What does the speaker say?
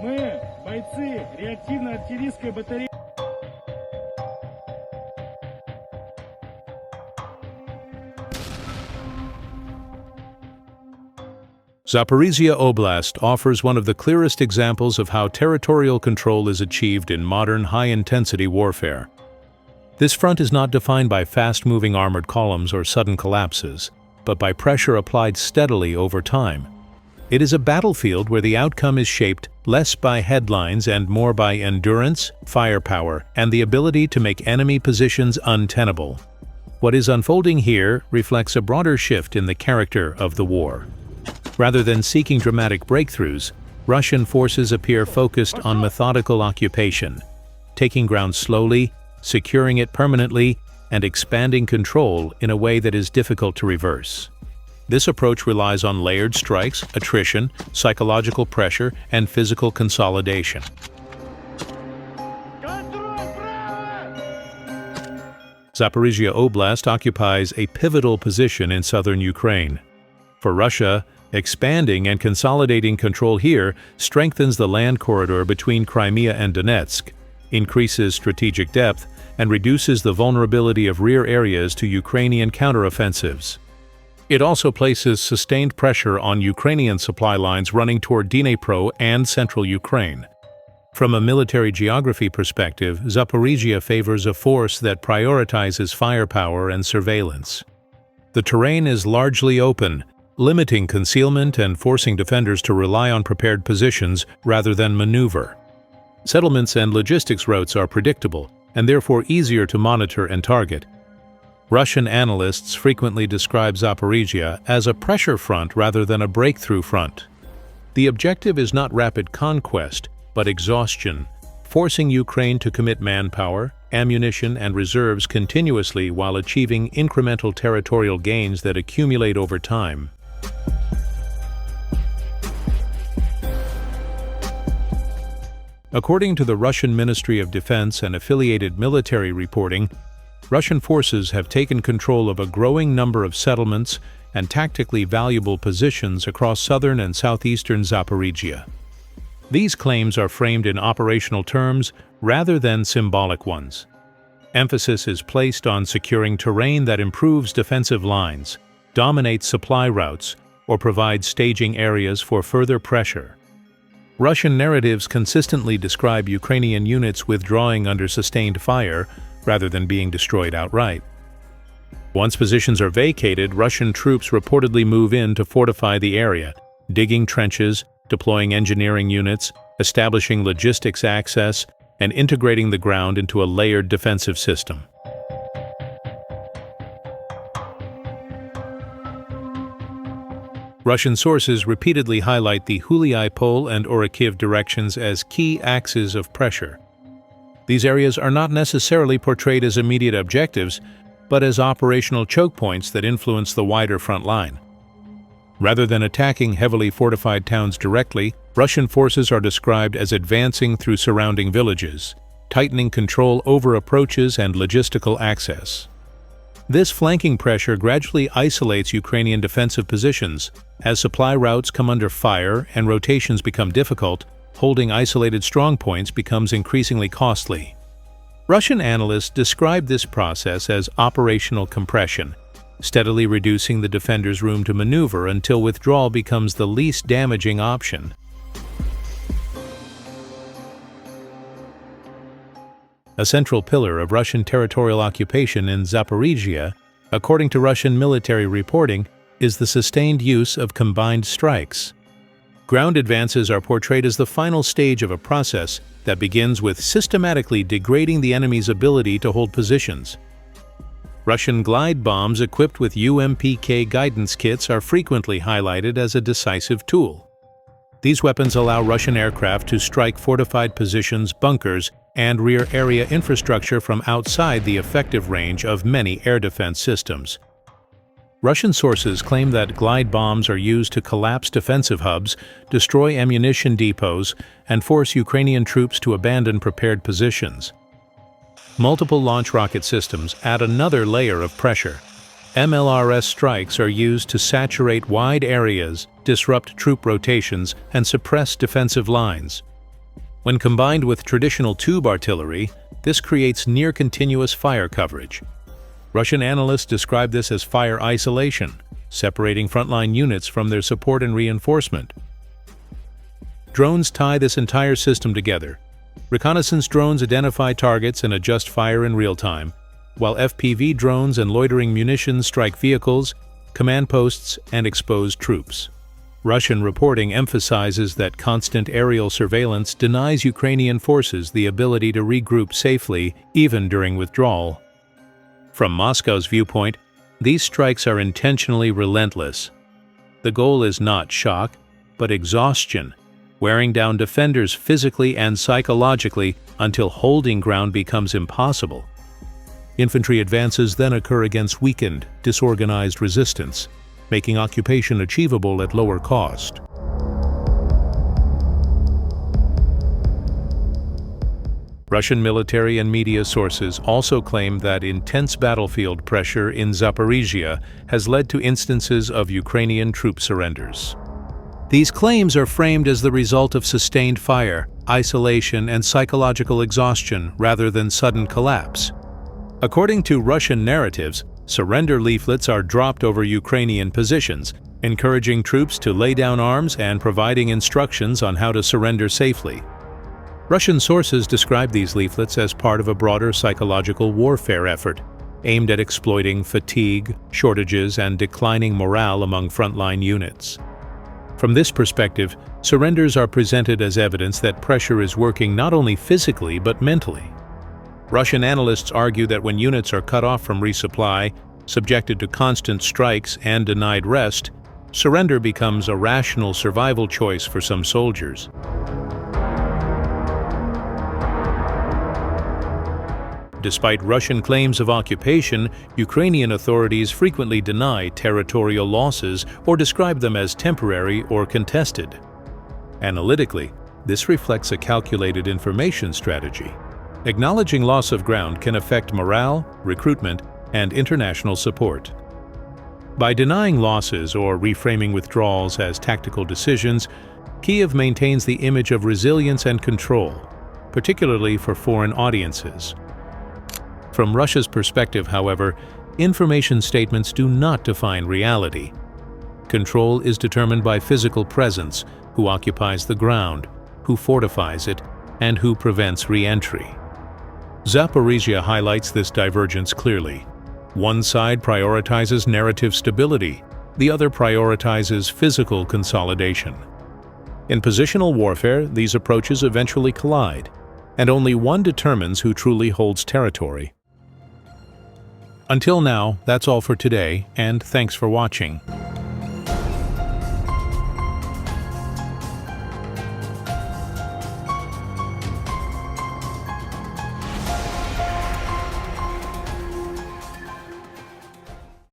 Мы, бойцы реактивно-артиллерийской батареи. Zaporizhia Oblast offers one of the clearest examples of how territorial control is achieved in modern high-intensity warfare. This front is not defined by fast-moving armored columns or sudden collapses, but by pressure applied steadily over time. It is a battlefield where the outcome is shaped less by headlines and more by endurance, firepower, and the ability to make enemy positions untenable. What is unfolding here reflects a broader shift in the character of the war. Rather than seeking dramatic breakthroughs, Russian forces appear focused on methodical occupation, taking ground slowly, securing it permanently, and expanding control in a way that is difficult to reverse. This approach relies on layered strikes, attrition, psychological pressure, and physical consolidation. Zaporizhia Oblast occupies a pivotal position in southern Ukraine. For Russia, expanding and consolidating control here strengthens the land corridor between Crimea and Donetsk, increases strategic depth, and reduces the vulnerability of rear areas to Ukrainian counteroffensives. It also places sustained pressure on Ukrainian supply lines running toward Dnipro and central Ukraine. From a military geography perspective, Zaporizhia favors a force that prioritizes firepower and surveillance. The terrain is largely open, limiting concealment and forcing defenders to rely on prepared positions rather than maneuver. Settlements and logistics routes are predictable and therefore easier to monitor and target. Russian analysts frequently describe Zaporizhia as a pressure front rather than a breakthrough front. The objective is not rapid conquest, but exhaustion, forcing Ukraine to commit manpower, ammunition, and reserves continuously while achieving incremental territorial gains that accumulate over time. According to the Russian Ministry of Defense and affiliated military reporting, Russian forces have taken control of a growing number of settlements and tactically valuable positions across southern and southeastern Zaporizhia. These claims are framed in operational terms rather than symbolic ones. Emphasis is placed on securing terrain that improves defensive lines, dominates supply routes, or provides staging areas for further pressure. Russian narratives consistently describe Ukrainian units withdrawing under sustained fire rather than being destroyed outright. Once positions are vacated, Russian troops reportedly move in to fortify the area, digging trenches, deploying engineering units, establishing logistics access, and integrating the ground into a layered defensive system. Russian sources repeatedly highlight the Huliai-Pol and Orikhiv directions as key axes of pressure. These areas are not necessarily portrayed as immediate objectives, but as operational choke points that influence the wider front line. Rather than attacking heavily fortified towns directly, Russian forces are described as advancing through surrounding villages, tightening control over approaches and logistical access. This flanking pressure gradually isolates Ukrainian defensive positions. As supply routes come under fire and rotations become difficult, holding isolated strongpoints becomes increasingly costly. Russian analysts describe this process as operational compression, steadily reducing the defender's room to maneuver until withdrawal becomes the least damaging option. A central pillar of Russian territorial occupation in Zaporizhia, according to Russian military reporting, is the sustained use of combined strikes. Ground advances are portrayed as the final stage of a process that begins with systematically degrading the enemy's ability to hold positions. Russian glide bombs equipped with UMPK guidance kits are frequently highlighted as a decisive tool. These weapons allow Russian aircraft to strike fortified positions, bunkers, and rear area infrastructure from outside the effective range of many air defense systems. Russian sources claim that glide bombs are used to collapse defensive hubs, destroy ammunition depots, and force Ukrainian troops to abandon prepared positions. Multiple launch rocket systems add another layer of pressure. MLRS strikes are used to saturate wide areas, disrupt troop rotations, and suppress defensive lines. When combined with traditional tube artillery, this creates near-continuous fire coverage. Russian analysts describe this as fire isolation, separating frontline units from their support and reinforcement. Drones tie this entire system together. Reconnaissance drones identify targets and adjust fire in real time, while FPV drones and loitering munitions strike vehicles, command posts, and exposed troops. Russian reporting emphasizes that constant aerial surveillance denies Ukrainian forces the ability to regroup safely, even during withdrawal. From Moscow's viewpoint, these strikes are intentionally relentless. The goal is not shock, but exhaustion, wearing down defenders physically and psychologically until holding ground becomes impossible. Infantry advances then occur against weakened, disorganized resistance, making occupation achievable at lower cost. Russian military and media sources also claim that intense battlefield pressure in Zaporizhia has led to instances of Ukrainian troop surrenders. These claims are framed as the result of sustained fire, isolation, and psychological exhaustion rather than sudden collapse. According to Russian narratives, surrender leaflets are dropped over Ukrainian positions, encouraging troops to lay down arms and providing instructions on how to surrender safely. Russian sources describe these leaflets as part of a broader psychological warfare effort, aimed at exploiting fatigue, shortages, and declining morale among frontline units. From this perspective, surrenders are presented as evidence that pressure is working not only physically but mentally. Russian analysts argue that when units are cut off from resupply, subjected to constant strikes, and denied rest, surrender becomes a rational survival choice for some soldiers. Despite Russian claims of occupation, Ukrainian authorities frequently deny territorial losses or describe them as temporary or contested. Analytically, this reflects a calculated information strategy. Acknowledging loss of ground can affect morale, recruitment, and international support. By denying losses or reframing withdrawals as tactical decisions, Kyiv maintains the image of resilience and control, particularly for foreign audiences. From Russia's perspective, however, information statements do not define reality. Control is determined by physical presence, who occupies the ground, who fortifies it, and who prevents re-entry. Zaporizhia highlights this divergence clearly. One side prioritizes narrative stability, the other prioritizes physical consolidation. In positional warfare, these approaches eventually collide, and only one determines who truly holds territory. Until now, that's all for today, and thanks for watching.